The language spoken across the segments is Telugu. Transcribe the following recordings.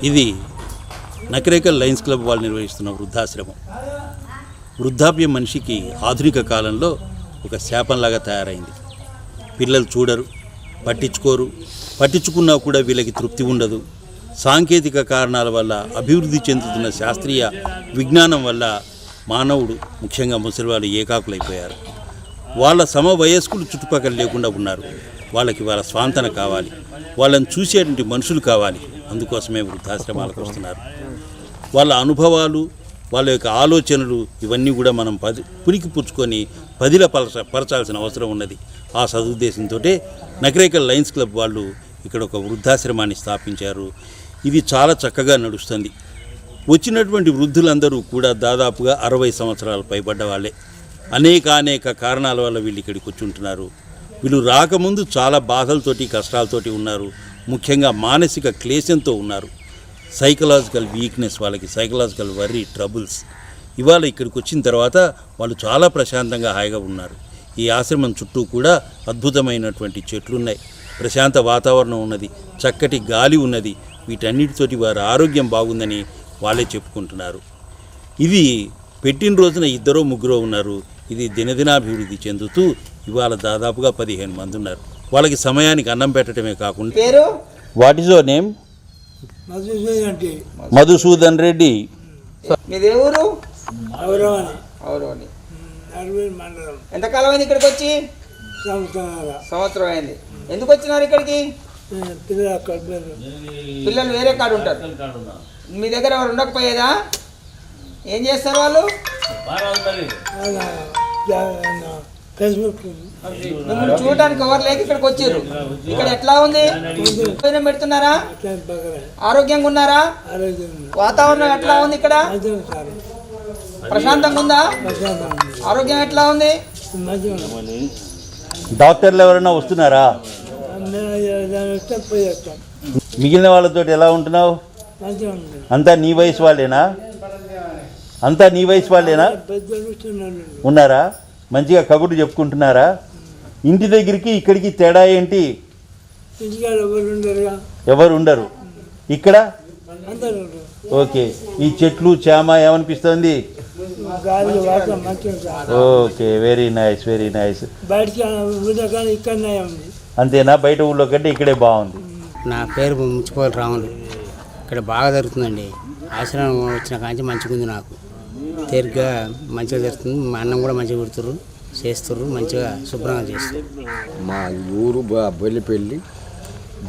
ఇది నకరేకల్ లయన్స్ క్లబ్ వాళ్ళు నిర్వహిస్తున్న వృద్ధాశ్రమం. వృద్ధాప్యం మనిషికి ఆధునిక కాలంలో ఒక శాపంలాగా తయారైంది. పిల్లలు చూడరు, పట్టించుకోరు, పట్టించుకున్నా కూడా వీళ్ళకి తృప్తి ఉండదు. సాంకేతిక కారణాల వల్ల అభివృద్ధి చెందుతున్న శాస్త్రీయ విజ్ఞానం వల్ల మానవుడు, ముఖ్యంగా ముసలివాళ్ళు ఏకాకులైపోయారు. వాళ్ళ సమవయస్కులు చుట్టుపక్కల లేకుండా ఉన్నారు. వాళ్ళకి వాళ్ళ స్వాంతన కావాలి, వాళ్ళని చూసేటువంటి మనుషులు కావాలి. అందుకోసమే వృద్ధాశ్రమాలకు వస్తున్నారు. వాళ్ళ అనుభవాలు, వాళ్ళ యొక్క ఆలోచనలు ఇవన్నీ కూడా మనం పురికి పుచ్చుకొని పరచాల్సిన అవసరం ఉన్నది. ఆ సదుద్దేశంతో నకరేకల్ లయన్స్ క్లబ్ వాళ్ళు ఇక్కడ ఒక వృద్ధాశ్రమాన్ని స్థాపించారు. ఇది చాలా చక్కగా నడుస్తుంది. వచ్చినటువంటి వృద్ధులందరూ కూడా దాదాపుగా 60 సంవత్సరాలు పైబడ్డ వాళ్ళే. అనేక కారణాల వల్ల వీళ్ళు ఇక్కడికి వచ్చి ఉంటున్నారు. వీళ్ళు రాకముందు చాలా బాధలతోటి, కష్టాలతోటి ఉన్నారు. ముఖ్యంగా మానసిక క్లేశంతో ఉన్నారు. సైకలాజికల్ వీక్నెస్, వాళ్ళకి సైకలాజికల్ వర్రీ, ట్రబుల్స్. ఇవాళ ఇక్కడికి వచ్చిన తర్వాత వాళ్ళు చాలా ప్రశాంతంగా, హాయిగా ఉన్నారు. ఈ ఆశ్రమం చుట్టూ కూడా అద్భుతమైనటువంటి చెట్లు ఉన్నాయి, ప్రశాంత వాతావరణం ఉన్నది, చక్కటి గాలి ఉన్నది. వీటన్నిటితోటి వారి ఆరోగ్యం బాగుందని వాళ్ళే చెప్పుకుంటున్నారు. ఇది పెట్టిన రోజున 2-3 ఉన్నారు. ఇది దినదినాభివృద్ధి చెందుతూ ఇవాళ దాదాపుగా 15 మంది ఉన్నారు. వాళ్ళకి సమయానికి అన్నం పెట్టడమే కాకుండా. What is your name? Madhusudan Reddy. ఎంతకాలం అయింది ఇక్కడికి వచ్చి? సంవత్సరం అయింది. ఎందుకు వచ్చినారు ఇక్కడికి? పిల్లలు వేరే కాడ ఉంటారు. మీ దగ్గర ఎవరు ఉండకపోయేదా? ఏం చేస్తారు వాళ్ళు? మిమ్మల్ని చూడడానికి ఎవరు లేక ఇక్కడికి వచ్చారు. ఇక్కడ ఎట్లా ఉంది? భోజనం పెడుతున్నారా? ఆరోగ్యంగా ఉన్నారా? వాతావరణం ఎట్లా ఉంది ఇక్కడ? ప్రశాంతంగా ఉందా? ఆరోగ్యం ఎట్లా ఉంది? డాక్టర్లు ఎవరైనా వస్తున్నారా? మిగిలిన వాళ్ళతో ఎలా ఉంటున్నావు? అంతా నీ వయసు వాళ్ళేనా? ఉన్నారా? మంచిగా కబుర్లు చెప్పుకుంటున్నారా? ఇంటి దగ్గరికి ఇక్కడికి తేడా ఏంటి? ఎవరు ఉండరు ఇక్కడ. ఓకే. ఈ చెట్లు చేమ ఏమనిపిస్తుంది? Okay, very nice. అంతేనా? బయట ఊళ్ళో కంటే ఇక్కడే బాగుంది. నా పేరు ముచ్చిపోలు రాములు. ఇక్కడ బాగా జరుగుతుందండి. ఆశ్రమం వచ్చిన కాంచి మంచిగా ఉంది. నాకు తేలిగ్గా మంచిగా జరుగుతుంది. మా అన్నం కూడా మంచిగా పెడుతుర్రు, చేస్తుర్రు, మంచిగా శుభ్రంగా చేస్తారు. మా ఊరు బొల్లిపల్లి,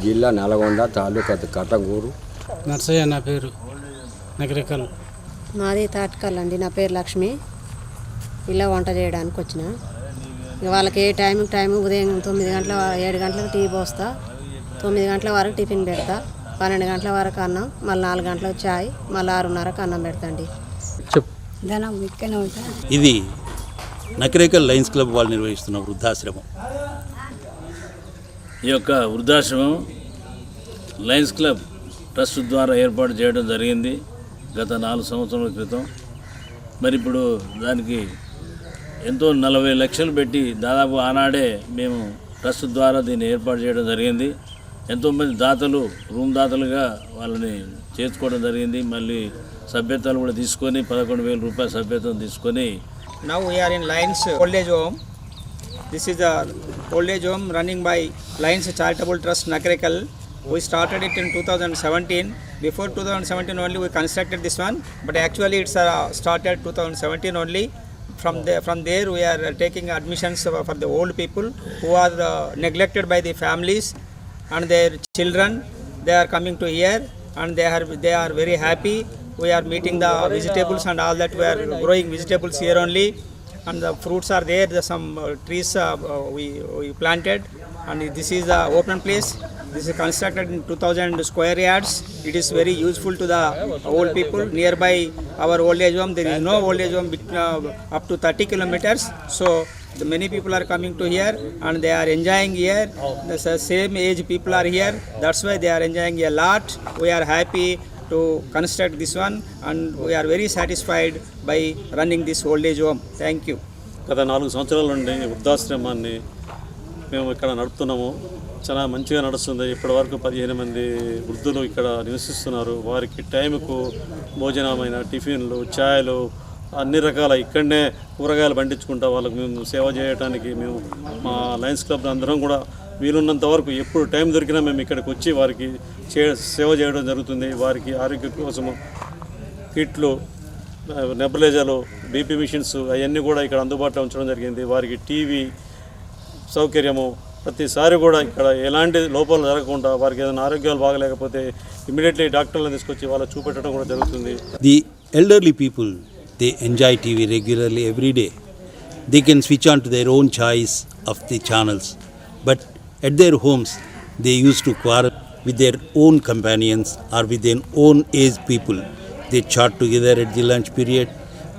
జిల్లా నల్గొండ, తాలూకా కటగూరు. నర్సయ్య నా పేరు. నకరేకల్. మాది తాటికల్ అండి. నా పేరు లక్ష్మి. ఇలా వంట చేయడానికి వచ్చిన. వాళ్ళకి ఏ టైం ఉదయం 9 గంటల 7 గంటలకు టీ పోస్తా, 9 గంటల వరకు టిఫిన్ పెడతా, 12 గంటల వరకు అన్నం, మళ్ళీ 4 గంటలకు చాయ్, మళ్ళీ 6:30కు అన్నం పెడతాండి. ఇది నకరేకల్ లయన్స్ క్లబ్ వాళ్ళు నిర్వహిస్తున్న వృద్ధాశ్రమం. ఈ యొక్క వృద్ధాశ్రమం లయన్స్ క్లబ్ ట్రస్ట్ ద్వారా ఏర్పాటు చేయడం జరిగింది గత 4 సంవత్సరాల క్రితం. మరి ఇప్పుడు దానికి ఎంతో 40 లక్షలు పెట్టి దాదాపు ఆనాడే మేము ట్రస్ట్ ద్వారా దీన్ని ఏర్పాటు చేయడం జరిగింది. ఎంతోమంది దాతలు, రూమ్ దాతలుగా వాళ్ళని చేర్చుకోవడం జరిగింది. మళ్ళీ సభ్యత్వాలు కూడా తీసుకొని 11,000 రూపాయల సభ్యత్వం తీసుకొని. Now we are in Lions Old Age Home. This is the old age home running by Lions Charitable Trust Nakarekal. We started it in 2017. Before 2017 only we constructed this one, but actually it's started 2017 only. From there we are taking admissions for the old people who are neglected by the families and their children. They are coming to here and they are very happy. We are meeting the vegetables and all that. We are growing vegetables here only, and the fruits are there. There's some trees we planted, and this is the open place. This is constructed in 2,000 square yards. It is very useful to the old people nearby our old age home. There is no old age home up to 30 kilometers. So many people are coming to here and they are enjoying here. The same age people are here. That's why they are enjoying a lot. We are happy to construct this one and we are very satisfied by running this old age home. Thank you. గత 4 సంవత్సరాల నుండి వృద్ధాశ్రమాన్ని మేము ఇక్కడ నడుపుతున్నాము. చాలా మంచిగా నడుస్తుంది. ఇప్పటివరకు 15 మంది వృద్ధులు ఇక్కడ నివసిస్తున్నారు. వారికి టైంకు భోజనమైన టిఫిన్లు, ఛాయలు అన్ని రకాల ఇక్కడనే కూరగాయలు పండించుకుంటా వాళ్ళకు మేము సేవ చేయడానికి మేము మా లయన్స్ క్లబ్ అందరం కూడా వీలున్నంత వరకు ఎప్పుడు టైం దొరికినా మేము ఇక్కడికి వచ్చి వారికి సేవ చేయడం జరుగుతుంది. వారికి ఆరోగ్యం కోసము కిట్లు, నెబులైజర్లు, బీపీ మిషన్స్ అవన్నీ కూడా ఇక్కడ అందుబాటులో ఉంచడం జరిగింది. వారికి టీవీ సౌకర్యము ప్రతిసారి కూడా ఇక్కడ ఎలాంటి లోపాలు జరగకుండా వారికి ఏదైనా ఆరోగ్యాలు బాగలేకపోతే ఇమీడియట్లీ డాక్టర్లను తీసుకొచ్చి వాళ్ళకి చూపెట్టడం కూడా జరుగుతుంది. The elderly people, they enjoy TV regularly every day. They can switch on to their own choice of the channels. But at their homes, they used to quarrel with their own companions or with their own age people. They chat together at the lunch period.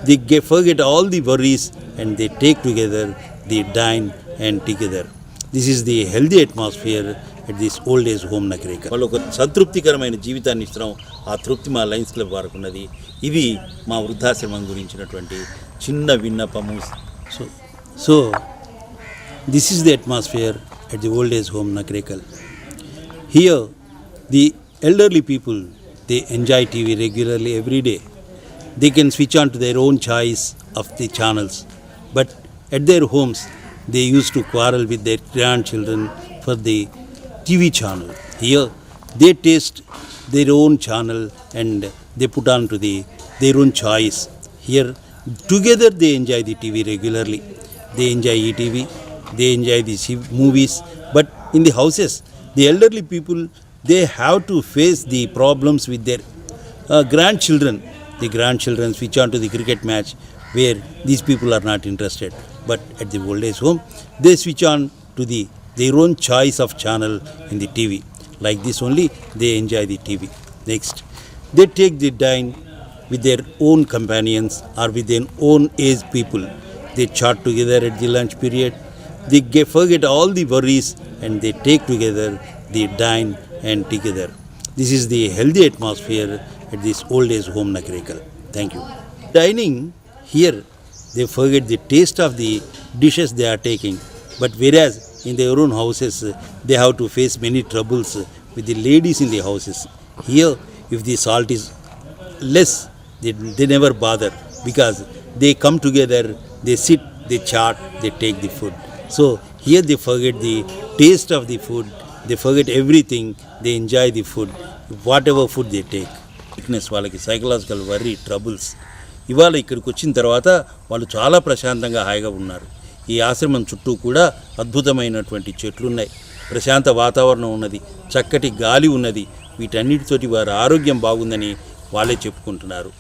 They forget all the worries and they take together, they dine and together. This is the healthy atmosphere at this old age home Nakareka. వాళ్ళు ఒక సంతృప్తికరమైన జీవితాన్ని ఇస్తున్నాం. ఆ తృప్తి మా లయన్స్ క్లబ్ వారికి ఉన్నది. ఇది మా వృద్ధాశ్రమం గురించినటువంటి చిన్న విన్నపము. So this is the atmosphere at the old age home Nakrekal. Here the elderly people, they enjoy TV regularly every day. They can switch on to their own choice of the channels. But at their homes, they used to quarrel with their grandchildren for the TV channel. Here they taste their own channel and they put on to their own choice. Here together they enjoy the TV regularly. They enjoy ETV. They enjoy the movies, but in the houses, the elderly people, they have to face the problems with their grandchildren. The grandchildren switch on to the cricket match where these people are not interested. But at the old age home, they switch on to their own choice of channel in the TV. Like this only, they enjoy the TV. Next, they take the dine with their own companions or with their own age people. They chat together at the lunch period. They forget all the worries and they take together, they dine and together. This is the healthy atmosphere at this old age home Nakrekal. Thank you. Dining here, they forget the taste of the dishes they are taking. But whereas in their own houses, they have to face many troubles with the ladies in the houses. Here, if the salt is less, they never bother because they come together, they sit, they chat, they take the food. So here they forget the taste of the food, they forget everything, they enjoy the food, whatever food they take. Weakness వాళ్ళకి సైకలాజికల్ వర్రీ ట్రబుల్స్ ఇవాళ ఇక్కడికి వచ్చిన తర్వాత వాళ్ళు చాలా ప్రశాంతంగా హాయిగా ఉన్నారు. ఈ ఆశ్రమం చుట్టూ కూడా అద్భుతమైనటువంటి చెట్లు ఉన్నాయి, ప్రశాంత వాతావరణం ఉన్నది, చక్కటి గాలి ఉన్నది. వీటన్నిటితోటి వారి ఆరోగ్యం బాగుందని వాళ్ళే చెప్పుకుంటున్నారు.